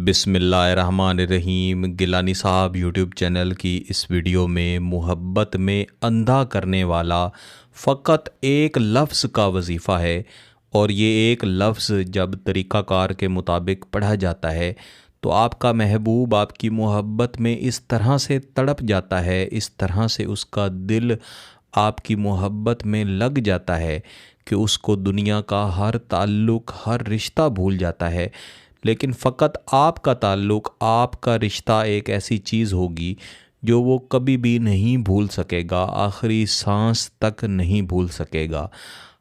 बिस्मिल्लाहिर्रहमानिर्रहीम। गिलानी साहब YouTube channel की इस वीडियो में मोहब्बत में अंधा करने वाला फ़कत एक लफ्ज़ का वजीफ़ा है, और ये एक लफ्ज़ जब तरीक़ाकार के मुताबिक पढ़ा जाता है तो आपका महबूब आपकी मोहब्बत में इस तरह से तड़प जाता है, इस तरह से उसका दिल आपकी मोहब्बत में लग जाता है कि उसको दुनिया का हर ताल्लुक़, हर रिश्ता भूल जाता है। लेकिन फ़कत आपका ताल्लुक़, आपका रिश्ता एक ऐसी चीज़ होगी जो वो कभी भी नहीं भूल सकेगा, आखिरी सांस तक नहीं भूल सकेगा।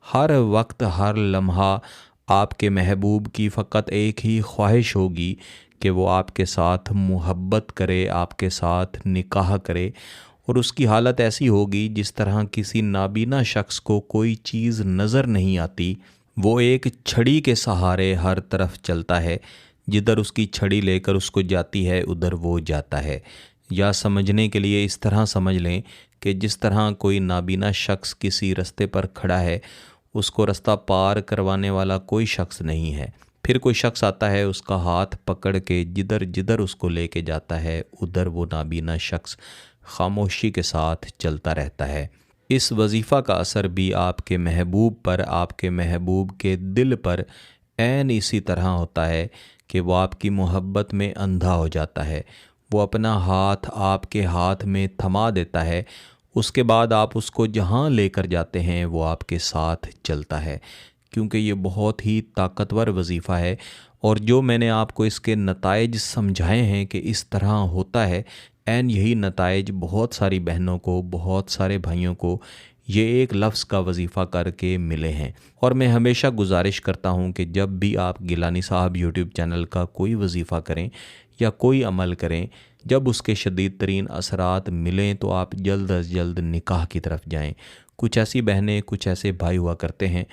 हर वक्त, हर लम्हा आपके महबूब की फ़कत एक ही ख्वाहिश होगी कि वो आपके साथ मोहब्बत करे, आपके साथ निकाह करे। और उसकी हालत ऐसी होगी जिस तरह किसी नाबीना शख्स को कोई चीज़ नज़र नहीं आती, वो एक छड़ी के सहारे हर तरफ चलता है, जिधर उसकी छड़ी लेकर उसको जाती है उधर वो जाता है। या समझने के लिए इस तरह समझ लें कि जिस तरह कोई नाबीना शख्स किसी रास्ते पर खड़ा है, उसको रास्ता पार करवाने वाला कोई शख्स नहीं है, फिर कोई शख्स आता है उसका हाथ पकड़ के जिधर जिधर उसको लेके जाता है उधर वो नाबीना शख्स खामोशी के साथ चलता रहता है। इस वजीफ़ा का असर भी आपके महबूब पर, आपके महबूब के दिल पर ऐन इसी तरह होता है कि वो आपकी मोहब्बत में अंधा हो जाता है। वो अपना हाथ आपके हाथ में थमा देता है, उसके बाद आप उसको जहाँ लेकर जाते हैं वो आपके साथ चलता है, क्योंकि ये बहुत ही ताकतवर वजीफ़ा है। और जो मैंने आपको इसके नताइज समझाए हैं कि इस तरह होता है, ऐन यही नताइज बहुत सारी बहनों को, बहुत सारे भाइयों को ये एक लफ्ज़ का वजीफ़ा करके मिले हैं। और मैं हमेशा गुजारिश करता हूँ कि जब भी आप गिलानी साहब यूट्यूब चैनल का कोई वजीफ़ा करें या कोई अमल करें, जब उसके शदीद तरीन असरात मिलें तो आप जल्द अज जल्द निकाह की तरफ जाएँ। कुछ ऐसी बहनें, कुछ ऐसे भाई हुआ करते हैं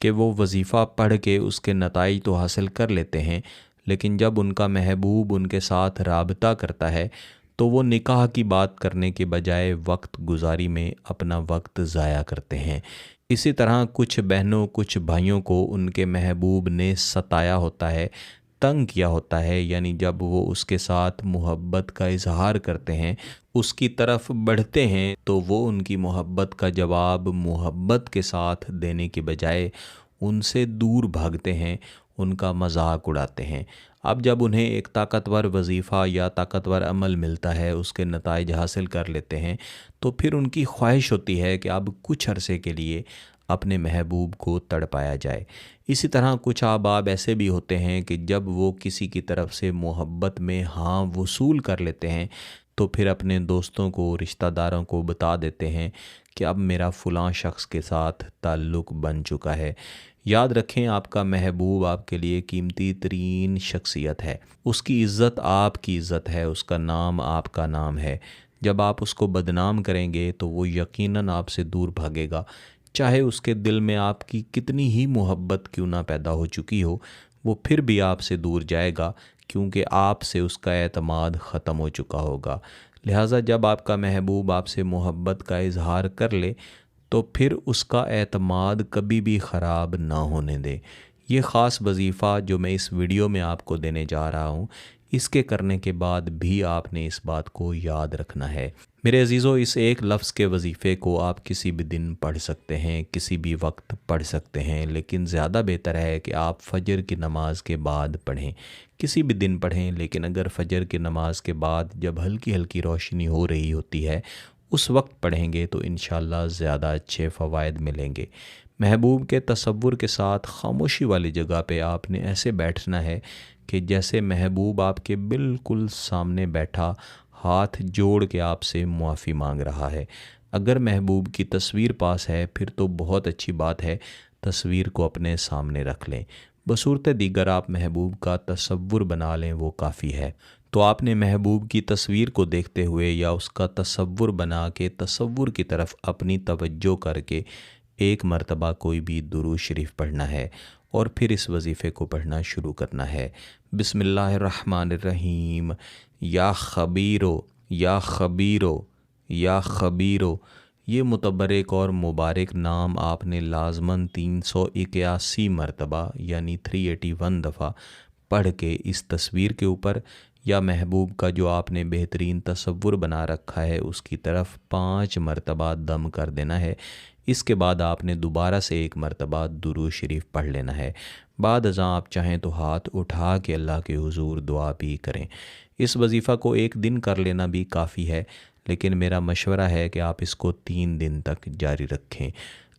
कि वो वजीफ़ा पढ़ के उसके नताइज तो हासिल कर लेते हैं, लेकिन जब उनका महबूब उनके साथ राबता करता है तो वो निकाह की बात करने के बजाय वक्त गुजारी में अपना वक्त ज़ाया करते हैं। इसी तरह कुछ बहनों, कुछ भाइयों को उनके महबूब ने सताया होता है, तंग किया होता है, यानी जब वो उसके साथ मोहब्बत का इजहार करते हैं, उसकी तरफ बढ़ते हैं, तो वो उनकी मोहब्बत का जवाब मोहब्बत के साथ देने के बजाय उनसे दूर भागते हैं, उनका मजाक उड़ाते हैं। अब जब उन्हें एक ताकतवर वजीफ़ा या ताकतवर अमल मिलता है, उसके नताइज हासिल कर लेते हैं, तो फिर उनकी ख्वाहिश होती है कि अब कुछ अरसे के लिए अपने महबूब को तड़पाया जाए। इसी तरह कुछ अहबाब ऐसे भी होते हैं कि जब वो किसी की तरफ से मोहब्बत में हाँ वसूल कर लेते हैं, तो फिर अपने दोस्तों को, रिश्तेदारों को बता देते हैं कि अब मेरा फ़लाँ शख्स के साथ ताल्लुक़ बन चुका है। याद रखें, आपका महबूब आपके लिए कीमती तरीन शख्सियत है, उसकी इज़्ज़त आपकी इज़्ज़त है, उसका नाम आपका नाम है। जब आप उसको बदनाम करेंगे तो वो यकीनन आपसे दूर भागेगा, चाहे उसके दिल में आपकी कितनी ही मोहब्बत क्यों ना पैदा हो चुकी हो, वो फिर भी आपसे दूर जाएगा, क्योंकि आपसे उसका एतमाद ख़त्म हो चुका होगा। लिहाजा जब आपका महबूब आपसे मोहब्बत का इजहार कर ले तो फिर उसका एतमाद कभी भी ख़राब ना होने दे। ये ख़ास वजीफ़ा जो मैं इस वीडियो में आपको देने जा रहा हूँ, इसके करने के बाद भी आपने इस बात को याद रखना है। मेरे अजीज़ों, इस एक लफ्ज़ के वजीफ़े को आप किसी भी दिन पढ़ सकते हैं, किसी भी वक्त पढ़ सकते हैं, लेकिन ज़्यादा बेहतर है कि आप फ़जर की नमाज़ के बाद पढ़ें। किसी भी दिन पढ़ें, लेकिन अगर फ़जर की नमाज़ के बाद जब हल्की हल्की रोशनी हो रही होती है उस वक्त पढ़ेंगे तो इंशाअल्लाह ज़्यादा अच्छे फ़वाइद मिलेंगे। महबूब के तसव्वुर के साथ खामोशी वाली जगह पे आपने ऐसे बैठना है कि जैसे महबूब आपके बिल्कुल सामने बैठा, हाथ जोड़ के आपसे मुआफ़ी मांग रहा है। अगर महबूब की तस्वीर पास है फिर तो बहुत अच्छी बात है, तस्वीर को अपने सामने रख लें। बसूरत दीगर आप महबूब का तसव्वुर बना लें, वो काफ़ी है। तो आपने महबूब की तस्वीर को देखते हुए या उसका तसव्वुर बना के तसव्वुर की तरफ अपनी तवज्जो करके एक मरतबा कोई भी दुरूद शरीफ पढ़ना है और फिर इस वजीफ़े को पढ़ना शुरू करना है। बिस्मिल्लाहिर्रहमानिर्रहीम। या खबीरो, या खबीरो, या खबीरो। ये मुतबरक और मुबारक नाम आपने लाजमन 381 मरतबा यानी 381 दफ़ा पढ़ के इस तस्वीर के ऊपर या महबूब का जो आपने बेहतरीन तसव्वुर बना रखा है उसकी तरफ 5 मरतबा दम कर देना है। इसके बाद आपने दोबारा से 1 मरतबा दुरूद शरीफ पढ़ लेना है। बाद अज़ां आप चाहें तो हाथ उठा के अल्लाह के हुजूर दुआ भी करें। इस वजीफ़ा को एक दिन कर लेना भी काफ़ी है, लेकिन मेरा मशवरा है कि आप इसको 3 दिन तक जारी रखें।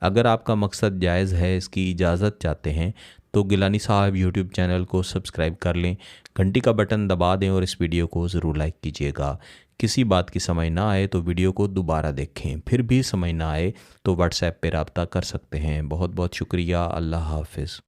अगर आपका मकसद जायज़ है, इसकी इजाज़त चाहते हैं, तो गिलानी साहब यूट्यूब चैनल को सब्सक्राइब कर लें, घंटी का बटन दबा दें और इस वीडियो को ज़रूर लाइक कीजिएगा। किसी बात की समझ ना आए तो वीडियो को दोबारा देखें, फिर भी समझ ना आए तो व्हाट्सएप पे रब्ता कर सकते हैं। बहुत बहुत शुक्रिया। अल्लाह हाफ़िज़।